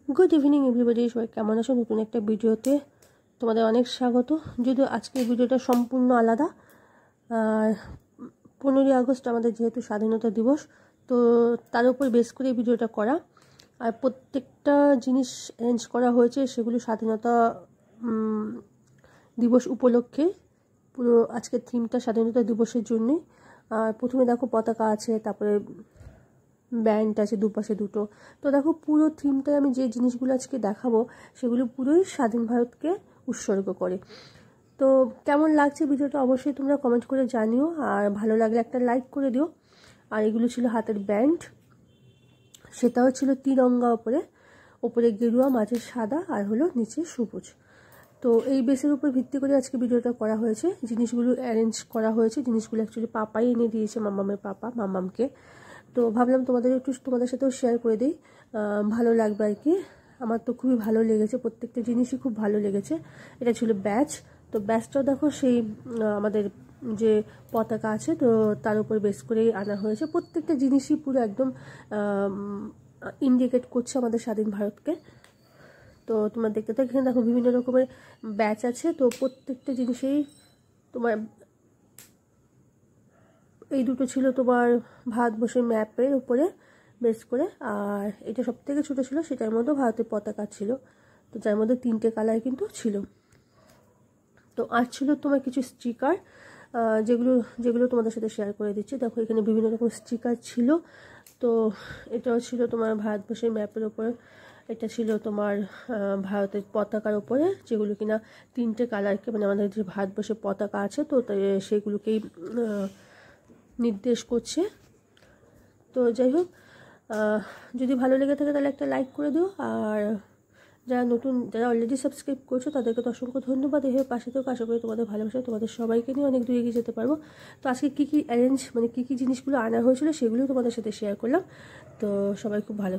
Good evening everybody, সবাই কেমন আছো? নতুন একটা ভিডিওতে তোমাদের অনেক স্বাগত। যদিও আজকের ভিডিওটা সম্পূর্ণ আলাদা। আর 15ই আগস্ট আমাদের যেহেতু স্বাধীনতা দিবস, তো তার উপর বেস করে ভিডিওটা করা। আর প্রত্যেকটা জিনিস অ্যারেঞ্জ করা হয়েছে সেগুলো স্বাধীনতা দিবস উপলক্ষে। পুরো আজকের থিমটা স্বাধীনতা দিবসের জন্যই। আর প্রথমে দেখো পতাকা আছে, তারপরে ব্যান্ড আছে দুপাশে দুটো। তো দেখো পুরো থিমটায় আমি যে জিনিসগুলো আজকে দেখাবো সেগুলো পুরোই স্বাধীন ভারতকে উৎসর্গ করে। তো কেমন লাগছে ভিডিওটা অবশ্যই তোমরা কমেন্ট করে জানিও, আর ভালো লাগলে একটা লাইক করে দিও। আর এগুলো ছিল হাতের ব্যান্ড, সেটাও ছিল তিরঙ্গা, ওপরে গেরুয়া, মাঝে সাদা, আর হলো নিচে সবুজ। তো এই বেসের উপর ভিত্তি করে আজকে ভিডিওটা করা হয়েছে। জিনিসগুলো অ্যারেঞ্জ করা হয়েছে, জিনিসগুলো অ্যাকচুয়ালি পাপাই এনে দিয়েছে, মাম্মামের পাপা মাম্মামকে। তো ভাবলাম তোমাদের সাথেও শেয়ার করে দিই, ভালো লাগবে আর কি। আমার তো খুবই ভালো লেগেছে, প্রত্যেকটা জিনিসই খুব ভালো লেগেছে। এটা ছিল ব্যাচ। তো ব্যাচটাও দেখো সেই আমাদের যে পতাকা আছে, তো তার উপর বেস করেই আনা হয়েছে। প্রত্যেকটা জিনিসই পুরো একদম ইন্ডিকেট করছে আমাদের স্বাধীন ভারতকে। তো তোমার দেখতে থাকো, এখানে দেখো বিভিন্ন রকমের ব্যাচ আছে। তো প্রত্যেকটা জিনিসেই তোমার এই দুটো ছিল তোমার ভারতবর্ষের ম্যাপের উপরে বেস করে, আর এটা সব থেকে ছোটো ছিল, সেটার মধ্যে ভারতের পতাকা ছিল। তো যার মধ্যে 3টে কালার কিন্তু ছিল। তো আর ছিল তোমার কিছু স্টিকার, যেগুলো তোমাদের সাথে শেয়ার করে দিচ্ছি। দেখো এখানে বিভিন্ন রকম স্টিকার ছিল। তো এটাও ছিল তোমার ভারতবর্ষের ম্যাপের ওপরে, এটা ছিল তোমার ভারতের পতাকার ওপরে, যেগুলো কিনা 3টে কালারকে, মানে আমাদের যে ভারতবর্ষের পতাকা আছে তো সেগুলোকেই নির্দেশ করছে। তো যাই হোক, যদি ভালো লেগে থাকে তাহলে একটা লাইক করে দিও। আর যারা অলরেডি সাবস্ক্রাইব করছো তাদেরকে তো অসংখ্য ধন্যবাদ। এভাবে পাশে থেকে আশা করি তোমাদের ভালোবাসা, তোমাদের সবাইকে নিয়ে অনেক দূর এগিয়ে যেতে পারবো। তো আজকে কী জিনিসগুলো আনা হয়েছিল সেগুলোও তোমাদের সাথে শেয়ার করলাম। তো সবাই খুব ভালো